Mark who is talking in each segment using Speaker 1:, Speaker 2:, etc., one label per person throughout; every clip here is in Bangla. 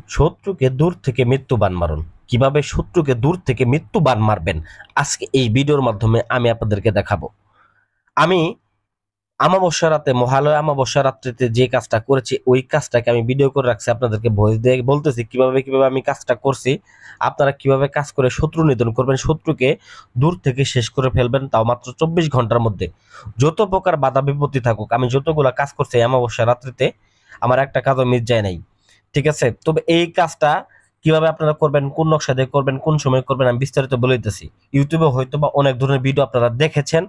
Speaker 1: শত্রুকে দূর থেকে মৃত্যুবান মারুন। কিভাবে শত্রুকে দূর থেকে মৃত্যুবান মারবেন, আজকে এই ভিডিওর মাধ্যমে আমি আপনাদেরকে দেখাবো। আমি আমাবস্যা রাতে, মহালয়া আমাবস্যা রাত্রিতে যে কাজটা করেছি, ওই কাজটাকে আমি ভিডিও করে রাখছি, আপনাদেরকে ভয়েস দিয়ে বলতেছি কিভাবে কিভাবে আমি কাজটা করছি। আপনারা কিভাবে কাজ করে শত্রু নিধন করবেন, শত্রুকে দূর থেকে শেষ করে ফেলবেন, তাও মাত্র 24 ঘন্টার মধ্যে। যত প্রকার বাধা বিপত্তি থাকুক, আমি যতগুলা কাজ করছি আমাবস্যা রাত্রিতে, আমার একটা কাজও মিস যায় নাই। ঠিক আছে, তবে এই কাজটা কিভাবে আপনারা করবেন, কোন নকশা দিয়ে করবেন, কোন সময় করবেন, আমি বিস্তারিত বলে দিতেছি। ইউটিউবে হয়তো বা অনেক ধরনের ভিডিও আপনারা দেখেছেন,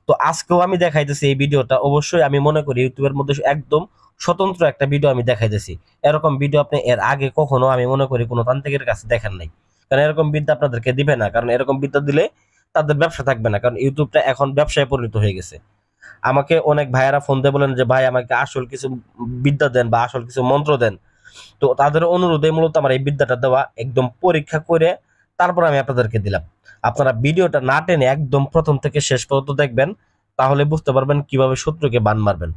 Speaker 1: তো আজকেও আমি দেখাইতেছি এই ভিডিওটা। অবশ্যই আমি মনে করি ইউটিউবের মধ্যে একদম স্বতন্ত্র একটা ভিডিও আমি দেখাইতেছি। এরকম ভিডিও আপনি এর আগে কখনো, আমি মনে করি, কোনো তান্ত্রিকের কাছে দেখেন নাই। কারণ এরকম বিদ্যা আপনাদেরকে দিবে না, কারণ এরকম বিদ্যা দিলে তাদের ব্যবসা থাকবে না, কারণ ইউটিউবটা এখন ব্যবসায় পরিণত হয়ে গেছে। আমাকে অনেক ভাইয়েরা ফোন দিয়ে বলেন যে ভাই আমাকে আসল কিছু বিদ্যা দেন বা আসল কিছু মন্ত্র দেন। তো তাদের অনুরোধে মূলত আমার এই বিদ্যাটা দেওয়া, একদম পরীক্ষা করে তারপর আমি আপনাদেরকে দিলাম। আপনারা ভিডিওটা না টেনে একদম প্রথম থেকে শেষ পর্যন্ত দেখবেন, তাহলে বুঝতে পারবেন কিভাবে শত্রুকে বান মারবেন।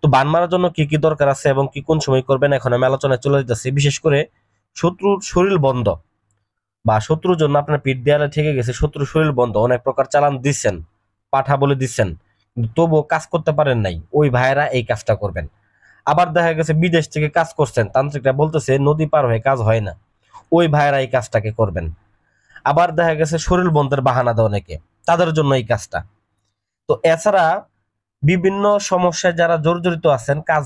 Speaker 1: তো বান মারার জন্য কি কি দরকার আছে এবং কি কোন সময় করবেন, এখন আমি আলোচনায় চলে যেতেছি। বিশেষ করে শত্রুর শরীর বন্ধ বা শত্রুর জন্য আপনার পিঠ দেয়ালে ঠেকে গেছে, শত্রুর শরীর বন্ধ, অনেক প্রকার চালান দিচ্ছেন, পাঠা বলে দিচ্ছেন, কিন্তু তবুও কাজ করতে পারেন নাই, ওই ভাইয়েরা এই কাজটা করবেন। আবার দেখা গেছে বিদেশ থেকে কাজ করছেন, তান্ত্রিকরা বলতেছে নদী পার হয়ে কাজ হয় না, ওই ভাইয়েরা এই কাজটাকে করবেন। আবার দেখা গেছে শরীর বন্ধের বাহানা দেয় অনেকে, তাদের জন্য এই কাজটা। তো এছাড়া বিভিন্ন সমস্যায় যারা জর্জরিত আছেন, কাজ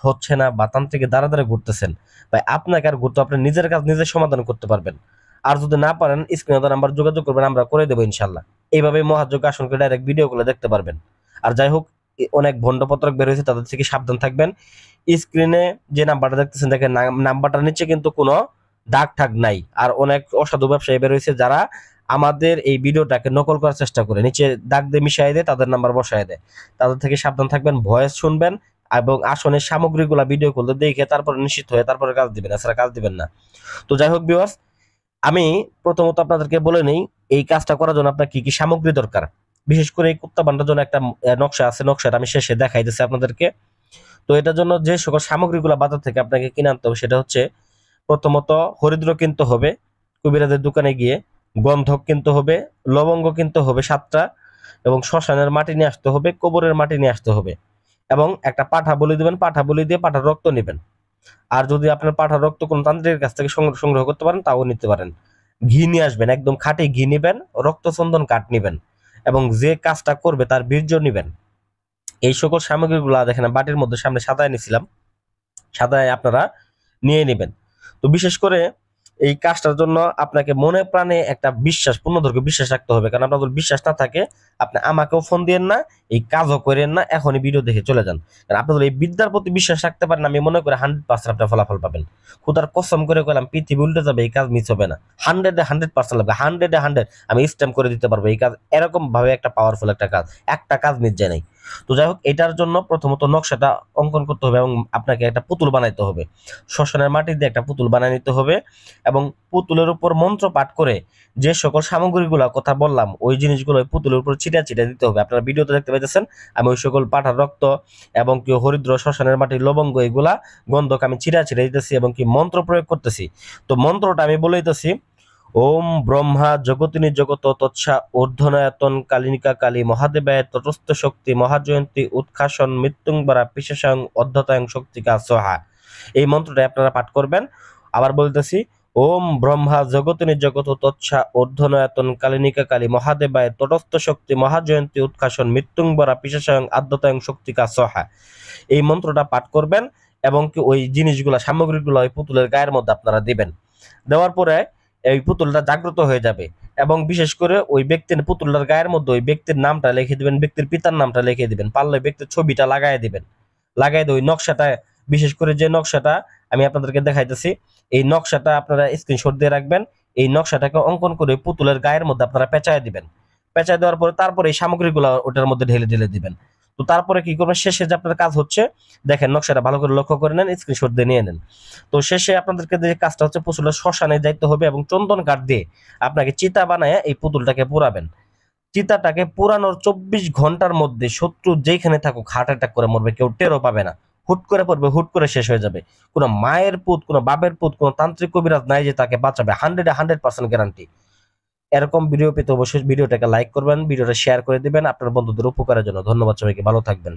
Speaker 1: হচ্ছে না বা তান্ত্রিকের দ্বারা দ্বারা ঘুরতেছেন, ভাই আপনাকে আর ঘুরতে, আপনি নিজের কাজ নিজে সমাধান করতে পারবেন। আর যদি না পারেন, স্ক্রিনে নাম্বার যোগাযোগ করবেন, আমরা করে দেবো ইনশাল্লাহ। এইভাবে মহাযোগ আসনকে ডাইরেক্ট ভিডিও গুলো দেখতে পারবেন। আর যাই হোক, অনেক ভণ্ডপত্রক বের হয়েছে, তাদের থেকে সাবধান থাকবেন। স্ক্রিনে যে নাম্বারটা দেখতেছেন, দেখেন নাম্বারটার নিচে কিন্তু কোনো দাগ ঠাগ নাই। আর অনেক অসাধু ব্যবসায়ী বের হয়েছে, যারা আমাদের এই ভিডিওটাকে নকল করার চেষ্টা করে নিচে দাগ দিয়ে মিশাই দেয়, তাদের নাম্বার বসায় দেয়। তাদের থেকে সাবধান থাকবেন, ভয়েস শুনবেন এবং আসনের সামগ্রীগুলা ভিডিও করলে দেখে তারপরে নিশ্চিত হয়ে তারপরে কাজ দিবেন, এছাড়া কাজ দিবেন না। তো যাই হোক ভিউয়ার্স, আমি প্রথমত আপনাদেরকে বলে নেই এই কাজটা করার জন্য আপনার কি কি সামগ্রী দরকার। বিশেষ করে এই কুত্তা বান্ধার জন্য একটা নকশা আছে, নকশাটা আমি শেষে দেখাই দিচ্ছি আপনাদেরকে। তো এটার জন্য যে সকল সামগ্রীগুলো বাজার থেকে আপনাকে কিনে আনতে হবে, সেটা হচ্ছে প্রথমত হরিদ্র কিনতে হবে কবিরাজের দোকানে গিয়ে, গন্ধক কিনতে হবে, লবঙ্গ কিনতে হবে 7টা, এবং শ্মশানের মাটি নিয়ে আসতে হবে, কবরের মাটি নিয়ে আসতে হবে, এবং একটা পাঠা বলি দিবেন, পাঠা বলি দিয়ে পাঠার রক্ত নেবেন। আর যদি আপনার পাঠার রক্ত কোনো তান্ত্রিকের কাছ থেকে সংগ্রহ করতে পারেন, তাও নিতে পারেন। ঘি নিয়ে আসবেন, একদম খাঁটি ঘি নেবেন, রক্তচন্দন কাঠ নেবেন, এবং যে কাজটা করবে তার বীর্য নেবেন। এই সকল সামগ্রীগুলো দেখেন বাটির মধ্যে সামনে সাদায় নিছিলাম, সাদায় আপনারা নিয়ে নেবেন। তো বিশেষ করে এই কাজটার জন্য আপনাকে মনে প্রাণে একটা বিশ্বাস, পূর্ণদৈর্ঘ্য বিশ্বাস রাখতে হবে, কারণ আপনার যদি বিশ্বাস না থাকে, আপনি আমাকেও ফোন দিয়েন না, এই কাজও করেন না, এখনই ভিডিও দেখে চলে যান। কারণ আপনি যদি এই বিদ্যার প্রতি বিশ্বাস রাখতে পারেন, আমি মনে করি 100% আপনার ফলাফল পাবেন। খুদার কসম করে কইলাম, পৃথিবী উল্টে যাবে, এই কাজ মিস হবে না। 100% লাগবে, 100 আমি স্ট্যাম্প করে দিতে পারবো। এই কাজ এরকম ভাবে একটা পাওয়ারফুল একটা কাজ, একটা কাজ মিস যায় নাই। তো যাই হোক, এটার জন্য প্রথমত নকশাটা অঙ্কন করতে হবে এবং আপনাকে একটা পুতুল বানাইতে হবে। শ্মশানের মাটি দিয়ে একটা পুতুল বানিয়ে নিতে হবে, এবং পুতুলের উপর মন্ত্র পাঠ করে যে সকল সামগ্রীগুলোর কথা বললাম, ওই জিনিসগুলো ওই পুতুলের উপর ছিটা ছিটা দিতে হবে। আপনারা ভিডিওতে দেখতে পাইতেছেন, আমি ওই সকল পাঠার রক্ত এবং কি হরিদ্র, শ্মশানের মাটির লবঙ্গ, এগুলা গন্ধক আমি ছিটা ছিটা দিতেছি এবং কি মন্ত্র প্রয়োগ করতেছি। তো মন্ত্রটা আমি বলে দিতেছি, ওম ব্রহ্মা জগতিনী জগত তৎসা ঊর্ধ্বনায়তন কালিনিকা কালী মহাদেবায় তটস্থ শক্তি মহাজয়ন্তী উৎখাসন মৃত্যুংবরা পিশেষাং অধ্যতায়ং শক্তিকা সোহা। এই মন্ত্রটা আপনারা পাঠ করবেন। আবার বলতেছি, ওম ব্রহ্মা জগতিনী জগত তৎসা ঊর্ধ্বনায়তন কালিনিকা কালী মহাদেবায় তটস্থ শক্তি মহাজয়ন্তী উৎখাসন মৃত্যুংবরা পিশেষাং আদ্যতায়ং শক্তিকা সোহা। এই মন্ত্রটা পাঠ করবেন এবং কি ওই জিনিসগুলা, সামগ্রীগুলো ওই পুতুলের গায়ের মধ্যে আপনারা দিবেন। দেওয়ার পরে এই পুতুলটা জাগ্রত হয়ে যাবে, এবং বিশেষ করে ওই ব্যক্তির পুতুলটার গায়ের মধ্যে ওই ব্যক্তির নামটা লিখে দিবেন, ব্যক্তির পিতার নামটা লিখে দিবেন, পারলে ব্যক্তির ছবিটা লাগাই দিবেন। লাগাই দিয়ে ওই নকশাটা, বিশেষ করে যে নকশাটা আমি আপনাদেরকে দেখাইতেছি, এই নকশাটা আপনারা স্ক্রিনশট দিয়ে রাখবেন। এই নকশাটাকে অঙ্কন করে পুতুলের গায়ের মধ্যে আপনারা পেঁচায় দিবেন। পেঁচায় দেওয়ার পরে তারপরে এই সামগ্রীগুলো ওটার মধ্যে ঢেলে ঢেলে দিবেন। তো তারপরে কি করবেন, শেষে যে আপনার কাজ হচ্ছে, দেখেন নকশাটা ভালো করে লক্ষ্য করে নেন, স্ক্রিনশট দিয়ে নিয়ে নেন। তো শেষে আপনাদেরকে যে কাজটা হচ্ছে, পুতুলটা শ্মশানে যাইতে হবে এবং চন্দন কাঠ দিয়ে আপনাকে চিতা বানায় এই পুতুলটাকে পোড়াবেন। চিতাটাকে পুরানোর 24 ঘন্টার মধ্যে শত্রু যেখানে থাকুক হার্ট অ্যাটাক করে মরবে, কেউ টেরও পাবে না। হুট করে পড়বে, হুট করে শেষ হয়ে যাবে। কোনো মায়ের পুত, কোনো বাপের পুত, কোনো তান্ত্রিক কবিরাজ নাই যে তাকে বাঁচাবে। 100% গ্যারান্টি। এরকম ভিডিও পেতে অবশ্যই ভিডিওটাকে লাইক করবেন, ভিডিওটা শেয়ার করে দিবেন আপনার বন্ধুদের উপকারের জন্য। ধন্যবাদ সবাইকে, ভালো থাকবেন।